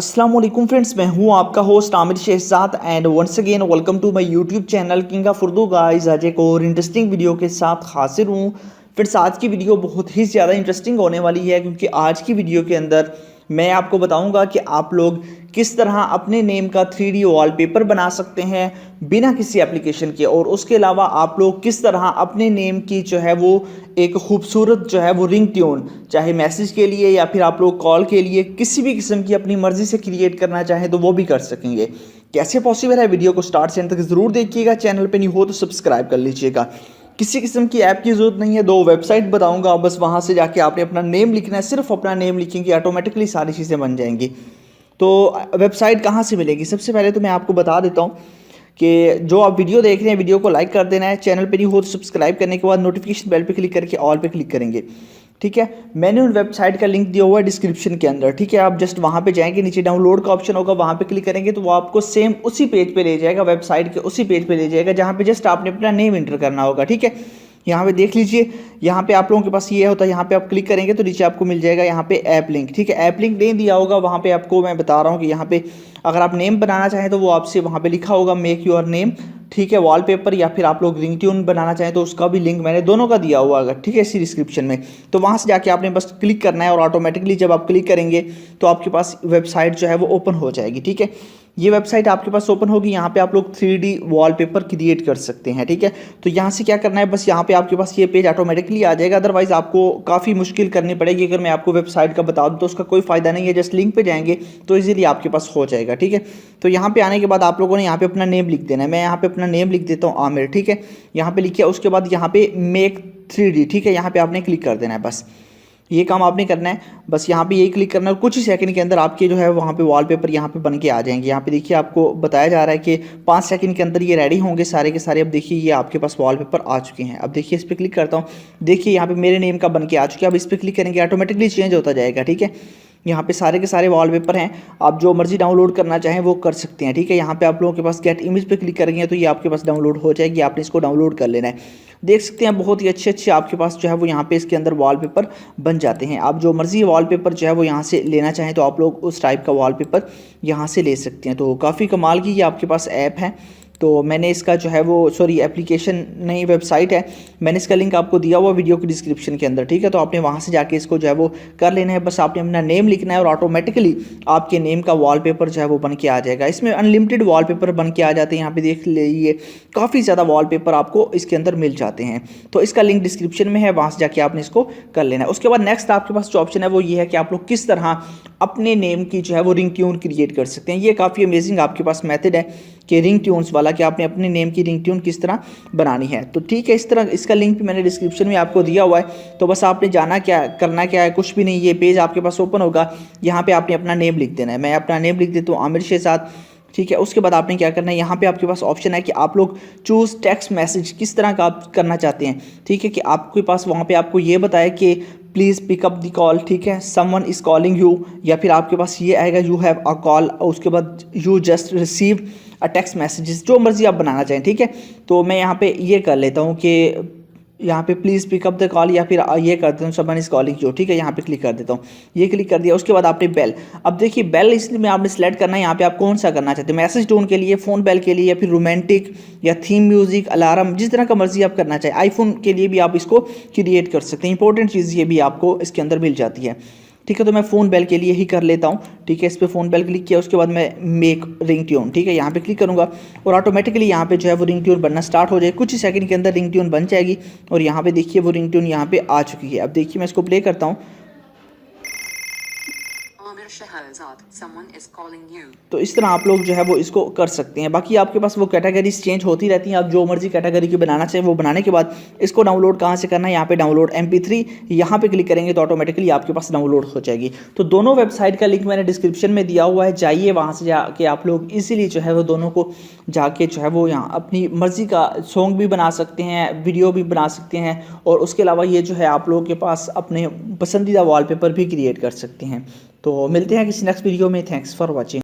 अस्सलाम वालेकुम फ्रेंड्स, मैं हूं आपका host Aamir Shahzad and once again welcome to my YouTube channel king of Urdu. Guys आज एक और इंटरेस्टिंग वीडियो के साथ हाजिर हूं। फ्रेंड्स आज की वीडियो बहुत ही ज़्यादा इंटरेस्टिंग होने वाली है क्योंकि आज की वीडियो के अंदर मैं आपको बताऊंगा कि आप लोग किस तरह अपने नेम का 3D वॉलपेपर बना सकते हैं बिना किसी एप्लीकेशन के, और उसके अलावा आप लोग किस तरह अपने नेम की जो है वो एक खूबसूरत जो है वो रिंग ट्यून, चाहे मैसेज के लिए या फिर आप लोग कॉल के लिए किसी भी किस्म की अपनी मर्जी से क्रिएट करना चाहें तो वो भी कर सकेंगे। कैसे पॉसिबल है, वीडियो को स्टार्ट से एंड तक ज़रूर देखिएगा। चैनल पे नहीं हो तो सब्सक्राइब कर लीजिएगा। किसी किस्म की ऐप की ज़रूरत नहीं है, दो वेबसाइट बताऊंगा, बस वहाँ से जाके आपने अपना नेम लिखना है, सिर्फ अपना नेम लिखेंगे ऑटोमेटिकली सारी चीज़ें बन जाएंगी। तो वेबसाइट कहाँ से मिलेगी, सबसे पहले तो मैं आपको बता देता हूँ कि जो आप वीडियो देख रहे हैं वीडियो को लाइक कर देना है, चैनल पे नहीं हो तो सब्सक्राइब करने के बाद नोटिफिकेशन बेल पे क्लिक करके ऑल पे क्लिक करेंगे। ठीक है, मैंने उन वेबसाइट का लिंक दिया हुआ है डिस्क्रिप्शन के अंदर। ठीक है, आप जस्ट वहाँ पे जाएंगे, नीचे डाउनलोड का ऑप्शन होगा, वहाँ पे क्लिक करेंगे तो वो आपको सेम उसी पेज पे ले जाएगा, वेबसाइट के उसी पेज पे ले जाएगा जहाँ पे जस्ट आपने अपना नेम इंटर करना होगा। ठीक है, यहाँ पे देख लीजिए, यहाँ पे आप लोगों के पास ये होता है, यहाँ पे आप क्लिक करेंगे तो नीचे आपको मिल जाएगा यहाँ पे ऐप लिंक। ठीक है, ऐप लिंक नहीं दिया होगा वहाँ पे, आपको मैं बता रहा हूँ कि यहाँ पे अगर आप नेम बनाना चाहें तो वो आपसे वहाँ पे लिखा होगा मेक योर नेम। ठीक है, वॉलपेपर या फिर आप लोग रिंग ट्यून बनाना चाहें तो उसका भी लिंक मैंने दोनों का दिया हुआ अगर, ठीक है, इसी डिस्क्रिप्शन में। तो वहाँ से जाके आपने बस क्लिक करना है और ऑटोमेटिकली जब आप क्लिक करेंगे तो आपके पास वेबसाइट जो है वो ओपन हो जाएगी। ठीक है, ये वेबसाइट आपके पास ओपन होगी, यहाँ पे आप लोग 3D वॉलपेपर क्रिएट कर सकते हैं। ठीक है, तो यहाँ से क्या करना है, बस यहाँ पे आपके पास ये पेज ऑटोमेटिकली आ जाएगा, अदरवाइज आपको काफ़ी मुश्किल करनी पड़ेगी। अगर मैं आपको वेबसाइट का बता दूँ तो उसका कोई फ़ायदा नहीं है, जस्ट लिंक पे जाएंगे तो इजीली आपके पास हो जाएगा। ठीक है, तो यहाँ पे आने के बाद आप लोगों ने यहाँ पे अपना नेम लिख देना है। मैं यहाँ पे अपना नेम लिख देता हूँ आमिर। ठीक है, यहाँ पे लिखिए, उसके बाद यहाँ पे मेक 3D, ठीक है, यहाँ पे आपने क्लिक कर देना है। बस ये काम आपने करना है, बस यहाँ पे यही क्लिक करना है और कुछ ही सेकंड के अंदर आपके जो है वहाँ पे वॉलपेपर यहाँ पे बन के आ जाएंगे। यहाँ पे देखिए आपको बताया जा रहा है कि 5 सेकंड के अंदर ये रेडी होंगे सारे के सारे। अब देखिए ये आपके पास वॉलपेपर आ चुके हैं। अब देखिए इस पर क्लिक करता हूँ, देखिए यहाँ पे मेरे नेम का बन के आ चुके हैं। अब इस पर क्लिक करेंगे ऑटोमेटिकली चेंज होता जाएगा। ठीक है, यहाँ पे सारे के सारे वॉलपेपर हैं, आप जो मर्जी डाउनलोड करना चाहें वो कर सकते हैं। ठीक है, यहाँ पे आप लोगों के पास गेट इमेज पे क्लिक करेंगे तो ये आपके पास डाउनलोड हो जाएगी, आपने इसको डाउनलोड कर लेना है। देख सकते हैं बहुत ही अच्छे अच्छे आपके पास जो है वो यहाँ पे इसके अंदर वॉलपेपर बन जाते हैं। आप जो मर्जी वॉलपेपर जो है वो यहाँ से लेना चाहें तो आप लोग उस टाइप का वॉलपेपर यहाँ से ले सकते हैं। तो काफ़ी कमाल की ये आपके पास ऐप है। तो मैंने इसका जो है वो एप्लीकेशन नहीं, वेबसाइट है, मैंने इसका लिंक आपको दिया हुआ वीडियो की डिस्क्रिप्शन के अंदर। ठीक है, तो आपने वहाँ से जाके इसको जो है वो कर लेना है। बस आपने अपना नेम लिखना है और ऑटोमेटिकली आपके नेम का वॉलपेपर जो है वो बन के आ जाएगा। इसमें अनलिमिटेड वॉलपेपर बन के आ जाते हैं। यहाँ पे देख लीजिए काफ़ी ज़्यादा वॉलपेपर आपको इसके अंदर मिल जाते हैं। तो इसका लिंक डिस्क्रिप्शन में है, वहाँ से जाके आपने इसको कर लेना है। उसके बाद नेक्स्ट आपके पास जो ऑप्शन है वो ये है कि आप लोग किस तरह अपने नेम की जो है वो रिंग ट्यून क्रिएट कर सकते हैं। ये काफ़ी अमेजिंग आपके पास मेथड है कि रिंग ट्यून्स वाला, कि आपने अपने नेम की रिंग ट्यून किस तरह बनानी है। तो ठीक है, इस तरह इसका लिंक भी मैंने डिस्क्रिप्शन में आपको दिया हुआ है। तो बस आपने जाना क्या करना क्या है, कुछ भी नहीं, ये पेज आपके पास ओपन होगा, यहाँ पे आपने अपना नेम लिख देना है। मैं अपना नेम लिख देता हूँ आमिर शहजाद। ठीक है, उसके बाद आपने क्या करना है, यहाँ पे आपके पास ऑप्शन है कि आप लोग चूज़ टेक्स्ट मैसेज किस तरह का आप करना चाहते हैं। ठीक है, कि आपके पास वहाँ पे आपको ये बताया कि प्लीज़ पिकअप द कॉल, ठीक है, समवन इज़ कॉलिंग यू, या फिर आपके पास ये आएगा यू हैव अ कॉल, उसके बाद you just receive a text messages, जो मर्जी आप बनाना चाहें। ठीक है, तो मैं यहाँ पे ये कर लेता हूँ कि यहाँ पे प्लीज़ पिकअप द कॉल, या फिर ये कर देता हूँ समवन इज़ कॉलिंग यू। ठीक है, यहाँ पे क्लिक कर देता हूँ, ये क्लिक कर दिया। उसके बाद आपने बेल, अब देखिए बेल इसलिए में आपने सेलेक्ट करना है यहाँ पे आप कौन सा करना चाहते हैं, मैसेज टोन के लिए, फ़ोन बेल के लिए, या फिर रोमांटिक या थीम म्यूजिक, अलार्म, जिस तरह का मर्जी आप करना चाहें। आईफोन के लिए भी आप इसको क्रिएट कर सकते हैं। इंपॉर्टेंट चीज़ ये भी आपको इसके अंदर मिल जाती है। ठीक है, तो मैं फ़ोन बेल के लिए ही कर लेता हूँ। ठीक है, इस पर फ़ोन बेल क्लिक किया, उसके बाद मैं मेक रिंग ट्यून, ठीक है, यहाँ पे क्लिक करूँगा और ऑटोमेटिकली यहाँ पे जो है वो रिंग ट्यून बनना स्टार्ट हो जाए। कुछ ही सेकंड के अंदर रिंग ट्यून बन जाएगी और यहाँ पे देखिए वो रिंग ट्यून यहाँ पे आ चुकी है। अब देखिए मैं इसको प्ले करता हूँ, तो इस तरह आप लोग जो है वो इसको कर सकते हैं। बाकी आपके पास वो कैटेगरीज चेंज होती रहती हैं, आप जो मर्जी कैटेगरी की बनाना चाहिए वो बनाने के बाद इसको डाउनलोड कहाँ से करना है, यहाँ पे डाउनलोड MP3, यहाँ पे क्लिक करेंगे तो ऑटोमेटिकली आपके पास डाउनलोड हो जाएगी। तो दोनों वेबसाइट का लिंक मैंने डिस्क्रिप्शन में दिया हुआ है, जाइए वहाँ से जाके आप लोग इजीली जो है वो दोनों को जाके जो है वो यहाँ अपनी मर्जी का सॉन्ग भी बना सकते हैं, वीडियो भी बना सकते हैं, और उसके अलावा ये जो है आप लोगों के पास अपने पसंदीदा वॉलपेपर भी क्रिएट कर सकते हैं। तो मिलते हैं किसी नेक्स्ट वीडियो में। Thanks for watching.